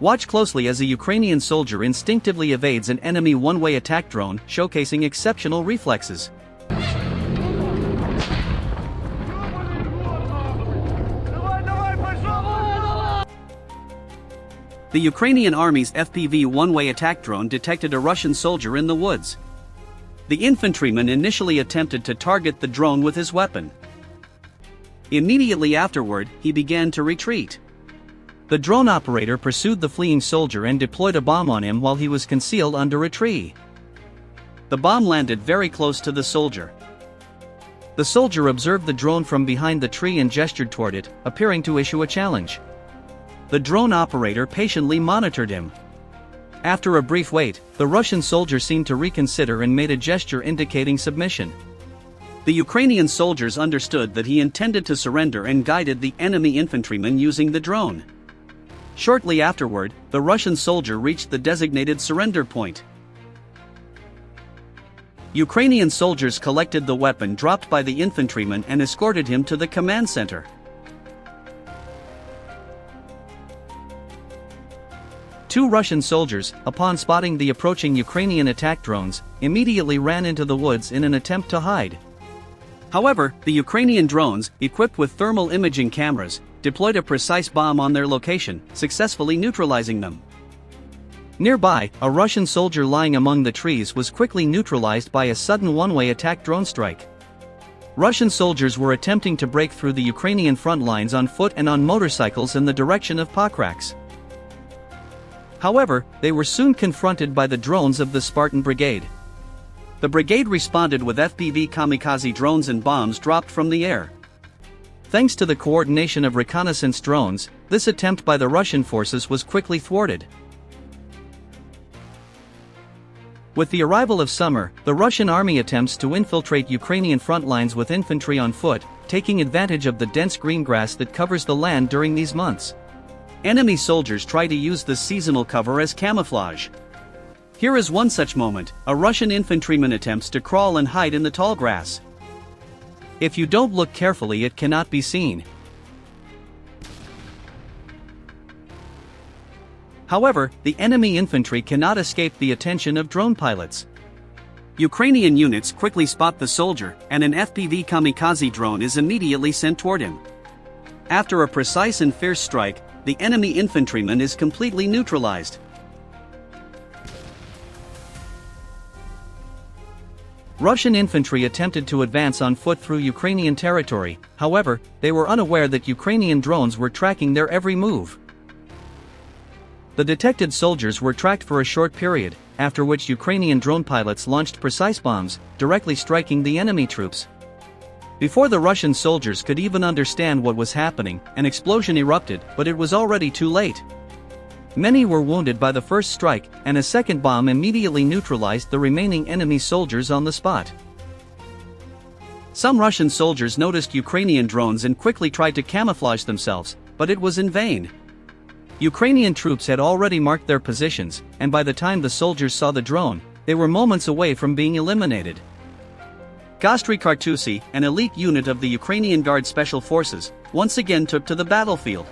Watch closely as a Ukrainian soldier instinctively evades an enemy one-way attack drone, showcasing exceptional reflexes. The Ukrainian army's FPV one-way attack drone detected a Russian soldier in the woods. The infantryman initially attempted to target the drone with his weapon. Immediately afterward, he began to retreat. The drone operator pursued the fleeing soldier and deployed a bomb on him while he was concealed under a tree. The bomb landed very close to the soldier. The soldier observed the drone from behind the tree and gestured toward it, appearing to issue a challenge. The drone operator patiently monitored him. After a brief wait, the Russian soldier seemed to reconsider and made a gesture indicating submission. The Ukrainian soldiers understood that he intended to surrender and guided the enemy infantryman using the drone. Shortly afterward, the Russian soldier reached the designated surrender point. Ukrainian soldiers collected the weapon dropped by the infantryman and escorted him to the command center. Two Russian soldiers, upon spotting the approaching Ukrainian attack drones, immediately ran into the woods in an attempt to hide. However, the Ukrainian drones, equipped with thermal imaging cameras, deployed a precise bomb on their location, successfully neutralizing them. Nearby, a Russian soldier lying among the trees was quickly neutralized by a sudden one-way attack drone strike. Russian soldiers were attempting to break through the Ukrainian front lines on foot and on motorcycles in the direction of Pokraks. However, they were soon confronted by the drones of the Spartan Brigade. The brigade responded with FPV kamikaze drones and bombs dropped from the air. Thanks to the coordination of reconnaissance drones, this attempt by the Russian forces was quickly thwarted. With the arrival of summer, the Russian army attempts to infiltrate Ukrainian front lines with infantry on foot, taking advantage of the dense green grass that covers the land during these months. Enemy soldiers try to use the seasonal cover as camouflage. Here is one such moment: a Russian infantryman attempts to crawl and hide in the tall grass. If you don't look carefully, it cannot be seen. However, the enemy infantry cannot escape the attention of drone pilots. Ukrainian units quickly spot the soldier, and an FPV kamikaze drone is immediately sent toward him. After a precise and fierce strike, the enemy infantryman is completely neutralized. Russian infantry attempted to advance on foot through Ukrainian territory, however, they were unaware that Ukrainian drones were tracking their every move. The detected soldiers were tracked for a short period, after which Ukrainian drone pilots launched precise bombs, directly striking the enemy troops. Before the Russian soldiers could even understand what was happening, an explosion erupted, but it was already too late. Many were wounded by the first strike, and a second bomb immediately neutralized the remaining enemy soldiers on the spot. Some Russian soldiers noticed Ukrainian drones and quickly tried to camouflage themselves, but it was in vain. Ukrainian troops had already marked their positions, and by the time the soldiers saw the drone, they were moments away from being eliminated. Gostry Kartusi, an elite unit of the Ukrainian Guard Special Forces, once again took to the battlefield.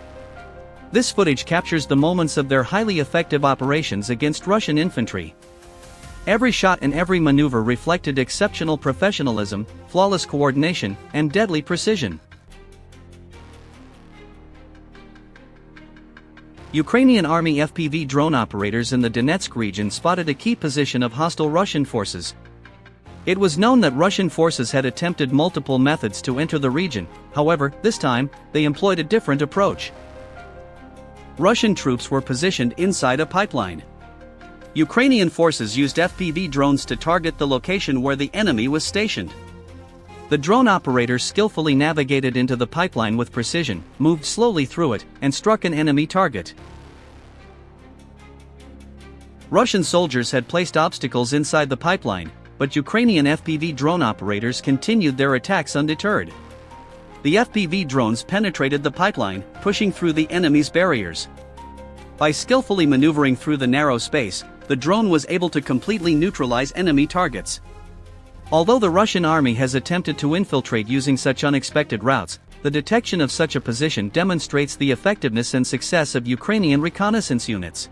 This footage captures the moments of their highly effective operations against Russian infantry. Every shot and every maneuver reflected exceptional professionalism, flawless coordination, and deadly precision. Ukrainian Army FPV drone operators in the Donetsk region spotted a key position of hostile Russian forces. It was known that Russian forces had attempted multiple methods to enter the region, however, this time, they employed a different approach. Russian troops were positioned inside a pipeline. Ukrainian forces used FPV drones to target the location where the enemy was stationed. The drone operators skillfully navigated into the pipeline with precision, moved slowly through it, and struck an enemy target. Russian soldiers had placed obstacles inside the pipeline, but Ukrainian FPV drone operators continued their attacks undeterred. The FPV drones penetrated the pipeline, pushing through the enemy's barriers. By skillfully maneuvering through the narrow space, the drone was able to completely neutralize enemy targets. Although the Russian army has attempted to infiltrate using such unexpected routes, the detection of such a position demonstrates the effectiveness and success of Ukrainian reconnaissance units.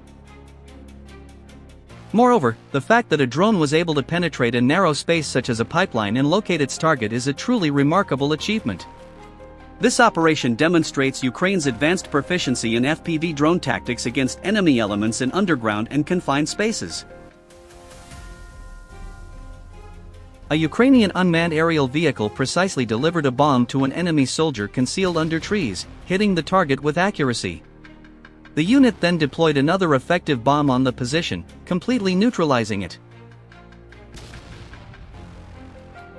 Moreover, the fact that a drone was able to penetrate a narrow space such as a pipeline and locate its target is a truly remarkable achievement. This operation demonstrates Ukraine's advanced proficiency in FPV drone tactics against enemy elements in underground and confined spaces. A Ukrainian unmanned aerial vehicle precisely delivered a bomb to an enemy soldier concealed under trees, hitting the target with accuracy. The unit then deployed another effective bomb on the position, completely neutralizing it.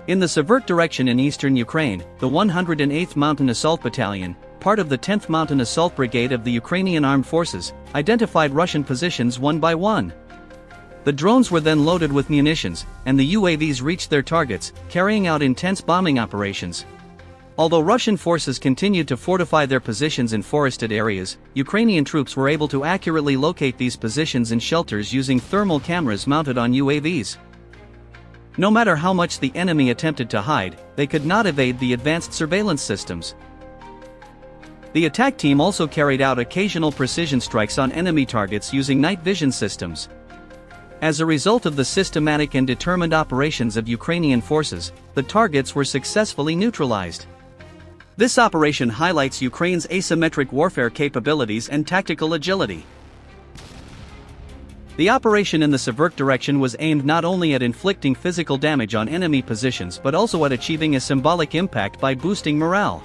In the Savert direction in eastern Ukraine, the 108th Mountain Assault Battalion, part of the 10th Mountain Assault Brigade of the Ukrainian Armed Forces, identified Russian positions one by one. The drones were then loaded with munitions, and the UAVs reached their targets, carrying out intense bombing operations. Although Russian forces continued to fortify their positions in forested areas, Ukrainian troops were able to accurately locate these positions and shelters using thermal cameras mounted on UAVs. No matter how much the enemy attempted to hide, they could not evade the advanced surveillance systems. The attack team also carried out occasional precision strikes on enemy targets using night vision systems. As a result of the systematic and determined operations of Ukrainian forces, the targets were successfully neutralized. This operation highlights Ukraine's asymmetric warfare capabilities and tactical agility. The operation in the Savert direction was aimed not only at inflicting physical damage on enemy positions but also at achieving a symbolic impact by boosting morale.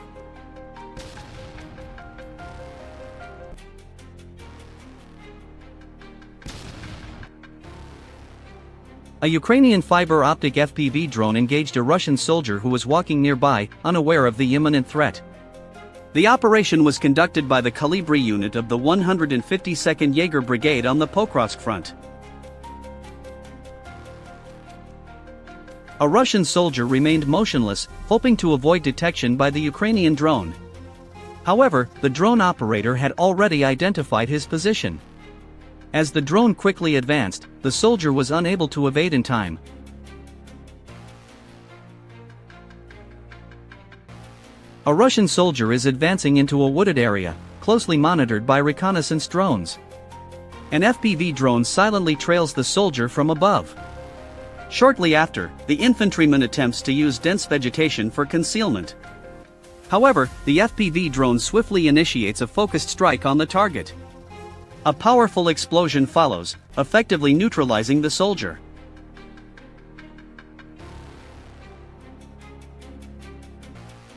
A Ukrainian fiber-optic FPV drone engaged a Russian soldier who was walking nearby, unaware of the imminent threat. The operation was conducted by the Kalibri unit of the 152nd Jaeger Brigade on the Pokrovsk front. A Russian soldier remained motionless, hoping to avoid detection by the Ukrainian drone. However, the drone operator had already identified his position. As the drone quickly advanced, the soldier was unable to evade in time. A Russian soldier is advancing into a wooded area, closely monitored by reconnaissance drones. An FPV drone silently trails the soldier from above. Shortly after, the infantryman attempts to use dense vegetation for concealment. However, the FPV drone swiftly initiates a focused strike on the target. A powerful explosion follows, effectively neutralizing the soldier.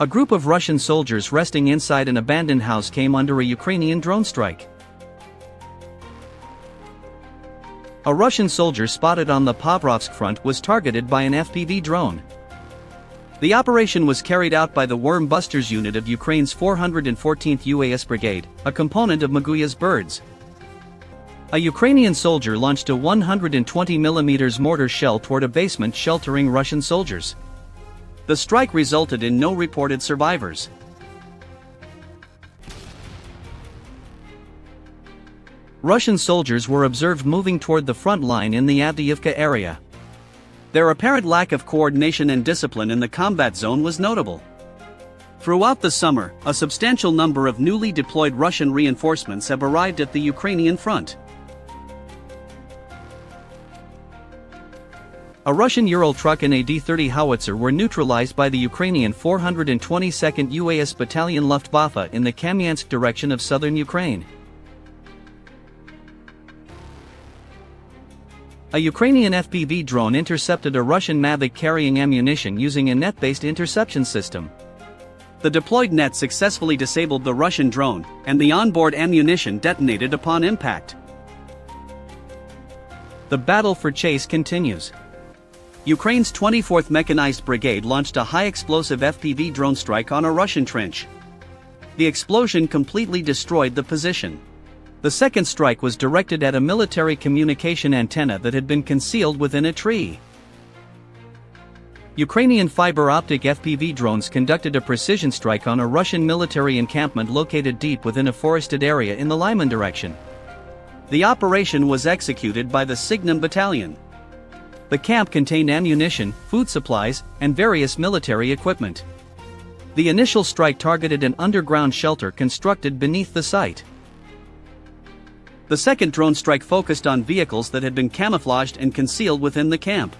A group of Russian soldiers resting inside an abandoned house came under a Ukrainian drone strike. A Russian soldier spotted on the Pokrovsk front was targeted by an FPV drone. The operation was carried out by the Worm Busters unit of Ukraine's 414th UAS Brigade, a component of Maguia's birds. A Ukrainian soldier launched a 120mm mortar shell toward a basement sheltering Russian soldiers. The strike resulted in no reported survivors. Russian soldiers were observed moving toward the front line in the Avdiivka area. Their apparent lack of coordination and discipline in the combat zone was notable. Throughout the summer, a substantial number of newly deployed Russian reinforcements have arrived at the Ukrainian front. A Russian Ural truck and a D-30 howitzer were neutralized by the Ukrainian 422nd UAS Battalion Luftwaffe in the Kamyansk direction of southern Ukraine. A Ukrainian FPV drone intercepted a Russian Mavic carrying ammunition using a net-based interception system. The deployed net successfully disabled the Russian drone, and the onboard ammunition detonated upon impact. The battle for Chase continues. Ukraine's 24th Mechanized Brigade launched a high-explosive FPV drone strike on a Russian trench. The explosion completely destroyed the position. The second strike was directed at a military communication antenna that had been concealed within a tree. Ukrainian fiber-optic FPV drones conducted a precision strike on a Russian military encampment located deep within a forested area in the Lyman direction. The operation was executed by the Signum Battalion. The camp contained ammunition, food supplies, and various military equipment. The initial strike targeted an underground shelter constructed beneath the site. The second drone strike focused on vehicles that had been camouflaged and concealed within the camp.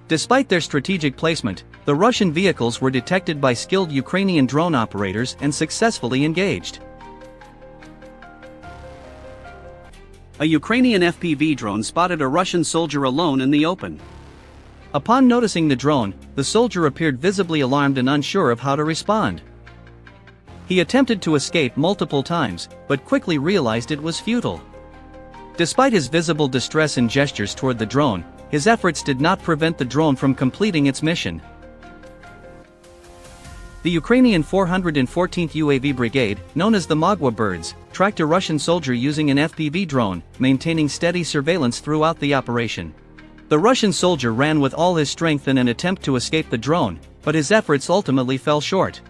Despite their strategic placement, the Russian vehicles were detected by skilled Ukrainian drone operators and successfully engaged. A Ukrainian FPV drone spotted a Russian soldier alone in the open. Upon noticing the drone, the soldier appeared visibly alarmed and unsure of how to respond. He attempted to escape multiple times, but quickly realized it was futile. Despite his visible distress and gestures toward the drone, his efforts did not prevent the drone from completing its mission. The Ukrainian 414th UAV Brigade, known as the Magwa Birds, tracked a Russian soldier using an FPV drone, maintaining steady surveillance throughout the operation. The Russian soldier ran with all his strength in an attempt to escape the drone, but his efforts ultimately fell short.